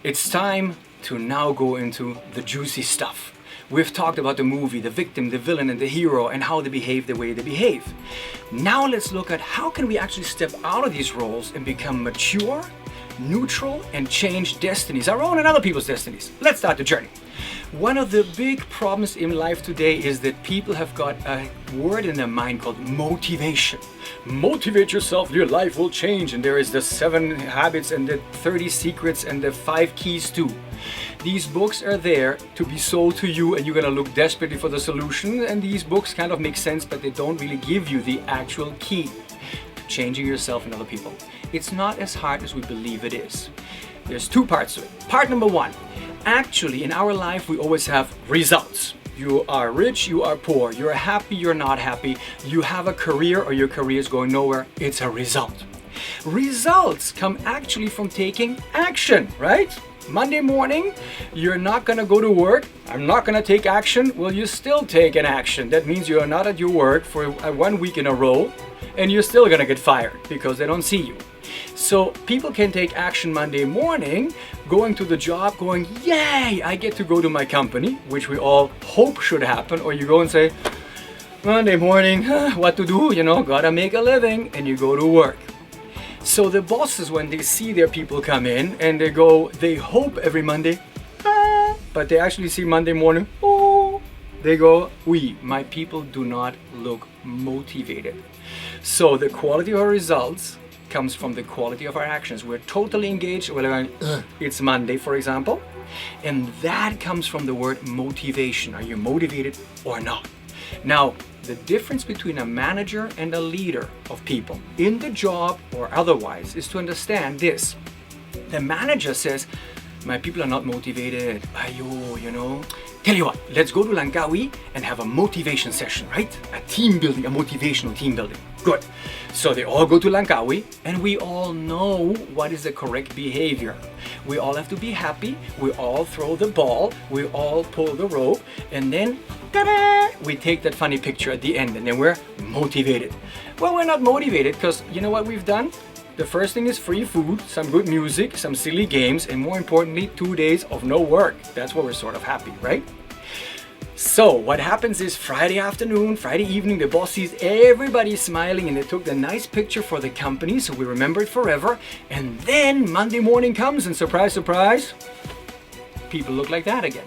It's time to now go into the juicy stuff. We've talked about the movie, the victim, the villain, and the hero, and how they behave the way they behave. Now let's look at how can we actually step out of these roles and become mature, neutral, and change destinies, our own and other people's destinies. Let's start the journey. One of the big problems in life today is that people have got a word in their mind called motivation. Motivate yourself, your life will change, and there is the 7 habits and the 30 secrets and the 5 keys too. These books are there to be sold to you, and you're gonna look desperately for the solution, and these books kind of make sense, but they don't really give you the actual key to changing yourself and other people. It's not as hard as we believe it is. There's 2 parts to it. Part number 1, actually in our life we always have results. You are rich, you are poor, you're happy, you're not happy, you have a career or your career is going nowhere. It's a result. Results come actually from taking action, right? Monday morning, you're not gonna go to work. I'm not gonna take action. Well, you still take an action. That means you're not at your work for 1 week in a row, and you're still gonna get fired because they don't see you. So people can take action Monday morning, going to the job, going, yay, I get to go to my company, which we all hope should happen. Or you go and say, Monday morning, what to do? Gotta make a living, and you go to work. So the bosses, when they see their people come in and they hope every Monday, but they actually see Monday morning, they go, my people do not look motivated. So the quality of our results comes from the quality of our actions. We're totally engaged. We're going, it's Monday, for example, and that comes from the word motivation. Are you motivated or not? Now, the difference between a manager and a leader of people in the job or otherwise is to understand this. The manager says, my people are not motivated. Tell you what, let's go to Langkawi and have a motivation session, right? A team building, a motivational team building. Good. So they all go to Langkawi, and we all know what is the correct behavior. We all have to be happy. We all throw the ball. We all pull the rope, and then ta-da, we take that funny picture at the end, and then we're motivated. Well, we're not motivated because you know what we've done? The first thing is free food, some good music, some silly games, and more importantly, 2 days of no work. That's where we're sort of happy, right? So what happens is Friday afternoon, Friday evening, the boss sees everybody smiling and they took the nice picture for the company, so we remember it forever. And then Monday morning comes and surprise, surprise, people look like that again.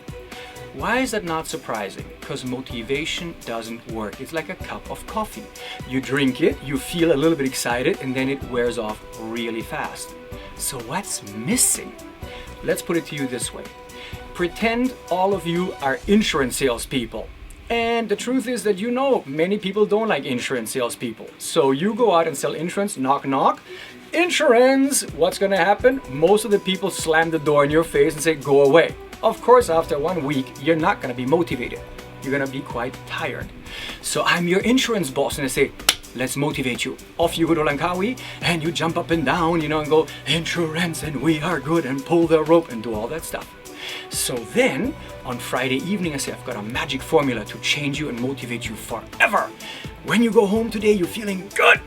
Why is that not surprising? Because motivation doesn't work. It's like a cup of coffee. You drink it, you feel a little bit excited, and then it wears off really fast. So what's missing? Let's put it to you this way. Pretend all of you are insurance salespeople. And the truth is that many people don't like insurance salespeople. So you go out and sell insurance, knock, knock. Insurance! What's gonna happen? Most of the people slam the door in your face and say, go away. Of course, after 1 week, you're not gonna be motivated. You're gonna be quite tired. So I'm your insurance boss and I say, let's motivate you. Off you go to Langkawi and you jump up and down, and go, insurance and we are good, and pull the rope and do all that stuff. So then, on Friday evening, I say, I've got a magic formula to change you and motivate you forever. When you go home today, you're feeling good.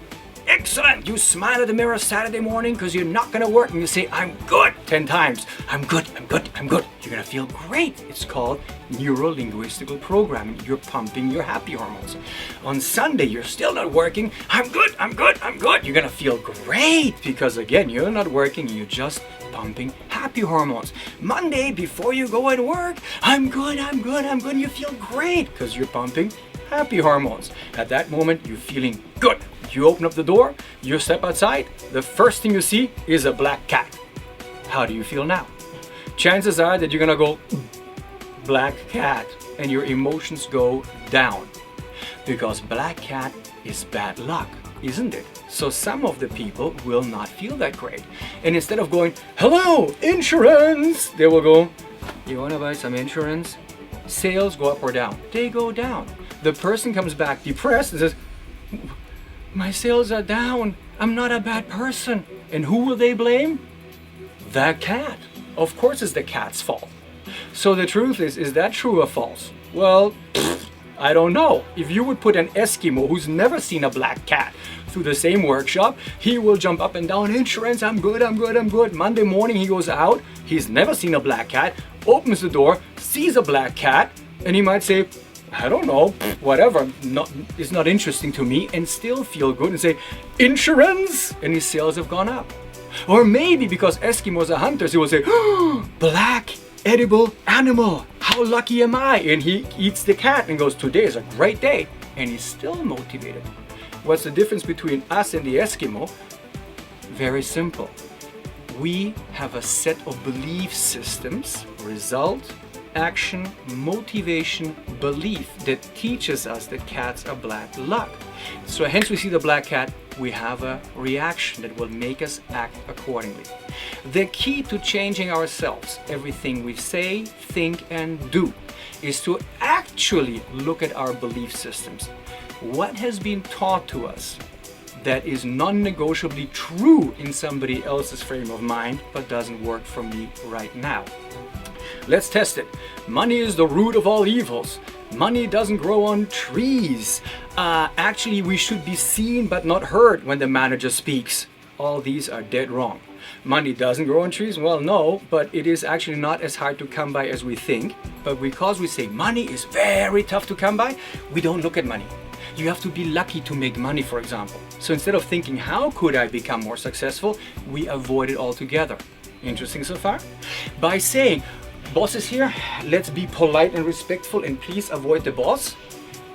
Excellent. You smile at the mirror Saturday morning because you're not going to work, and you say, I'm good 10 times. I'm good, I'm good, I'm good. You're going to feel great. It's called neuro-linguistical programming. You're pumping your happy hormones. On Sunday, you're still not working. I'm good, I'm good, I'm good. You're going to feel great because, again, you're not working. You're just pumping happy hormones. Monday, before you go and work, I'm good, I'm good, I'm good. You feel great because you're pumping happy hormones. At that moment, you're feeling good. You open up the door, you step outside, the first thing you see is a black cat. How do you feel now? Chances are that you're gonna go, black cat, and your emotions go down. Because black cat is bad luck, isn't it? So some of the people will not feel that great. And instead of going, hello, insurance, they will go, you wanna buy some insurance? Sales go up or down? They go down. The person comes back depressed and says, my sales are down. I'm not a bad person. And who will they blame? The cat. Of course it's the cat's fault. So the truth is that true or false? Well, I don't know. If you would put an Eskimo who's never seen a black cat to the same workshop. He will jump up and down, insurance, I'm good, I'm good, I'm good. Monday morning he goes out, he's never seen a black cat, opens the door, sees a black cat, and he might say, I don't know, whatever, it's not interesting to me, and still feel good and say, insurance, and his sales have gone up. Or maybe because Eskimos are hunters, he will say, black edible animal, how lucky am I? And he eats the cat and goes, today is a great day, and he's still motivated. What's the difference between us and the Eskimo? Very simple. We have a set of belief systems, result, action, motivation, belief that teaches us that cats are black luck. So hence we see the black cat, we have a reaction that will make us act accordingly. The key to changing ourselves, everything we say, think, and do, is to actually look at our belief systems. What has been taught to us that is non-negotiably true in somebody else's frame of mind, but doesn't work for me right now? Let's test it. Money is the root of all evils. Money doesn't grow on trees. Actually, we should be seen but not heard when the manager speaks. All these are dead wrong. Money doesn't grow on trees? Well, no, but it is actually not as hard to come by as we think. But because we say money is very tough to come by, we don't look at money. You have to be lucky to make money, for example. So instead of thinking, how could I become more successful, we avoid it altogether. Interesting so far? By saying, boss is here, let's be polite and respectful and please avoid the boss.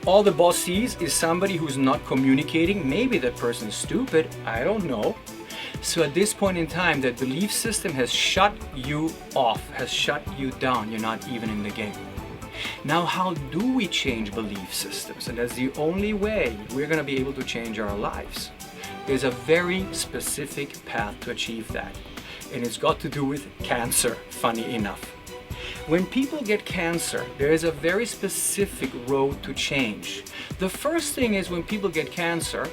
All the boss sees is somebody who's not communicating. Maybe that person is stupid, I don't know. So at this point in time, that belief system has shut you off, has shut you down. You're not even in the game. Now, how do we change belief systems? And that's the only way we're going to be able to change our lives. There's a very specific path to achieve that. And it's got to do with cancer, funny enough. When people get cancer, there is a very specific road to change. The first thing is when people get cancer,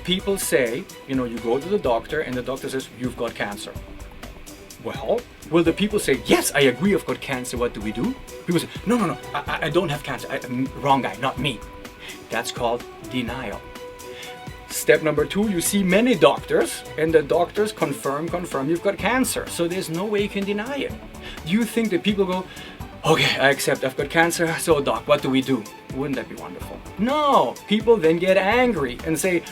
people say, you go to the doctor and the doctor says, you've got cancer. Well, will the people say, yes, I agree, I've got cancer, what do we do? People say, no, I don't have cancer, wrong guy, not me. That's called denial. Step number 2, you see many doctors and the doctors confirm you've got cancer. So there's no way you can deny it. Do you think that people go, okay, I accept I've got cancer, so doc, what do we do? Wouldn't that be wonderful? No, people then get angry and say,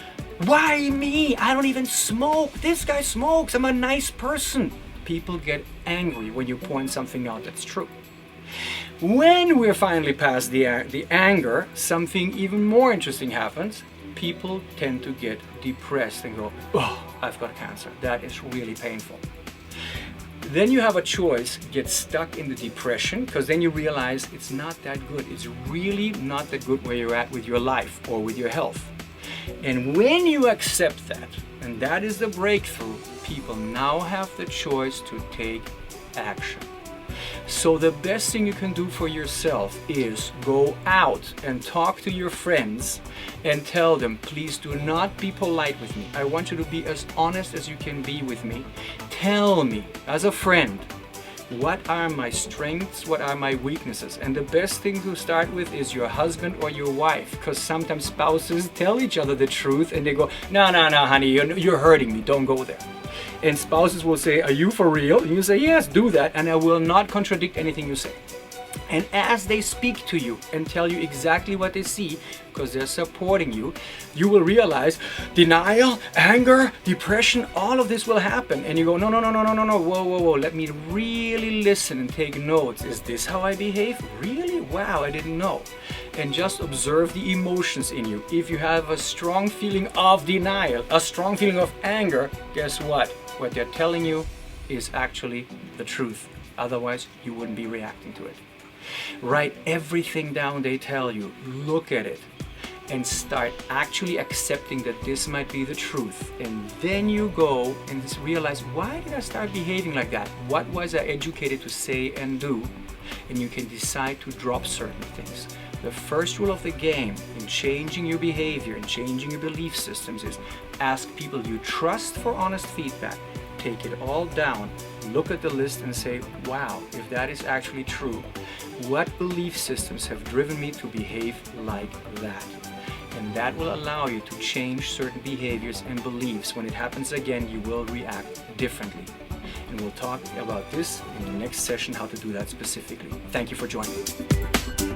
why me? I don't even smoke. This guy smokes, I'm a nice person. People get angry when you point something out that's true. When we're finally past the anger, something even more interesting happens. People tend to get depressed and go, oh, I've got cancer. That is really painful. Then you have a choice, get stuck in the depression, because then you realize it's not that good. It's really not that good where you're at with your life or with your health. And when you accept that, and that is the breakthrough, people now have the choice to take action. So the best thing you can do for yourself is go out and talk to your friends and tell them, please do not be polite with me. I want you to be as honest as you can be with me. Tell me, as a friend, what are my strengths, what are my weaknesses? And the best thing to start with is your husband or your wife, because sometimes spouses tell each other the truth and they go, no, honey, you're hurting me, don't go there. And spouses will say, are you for real? And you say, yes, do that, and I will not contradict anything you say. And as they speak to you and tell you exactly what they see, because they're supporting you, you will realize denial, anger, depression, all of this will happen. And you go, no, whoa, let me really listen and take notes. Is this how I behave? Really? Wow, I didn't know. And just observe the emotions in you. If you have a strong feeling of denial, a strong feeling of anger, guess what? What they're telling you is actually the truth. Otherwise, you wouldn't be reacting to it. Write everything down they tell you, look at it, and start actually accepting that this might be the truth. And then you go and just realize, why did I start behaving like that? What was I educated to say and do? And you can decide to drop certain things. The first rule of the game in changing your behavior and changing your belief systems is ask people you trust for honest feedback. Take it all down, look at the list and say, wow, if that is actually true, what belief systems have driven me to behave like that? And that will allow you to change certain behaviors and beliefs. When it happens again, you will react differently. And we'll talk about this in the next session, how to do that specifically. Thank you for joining.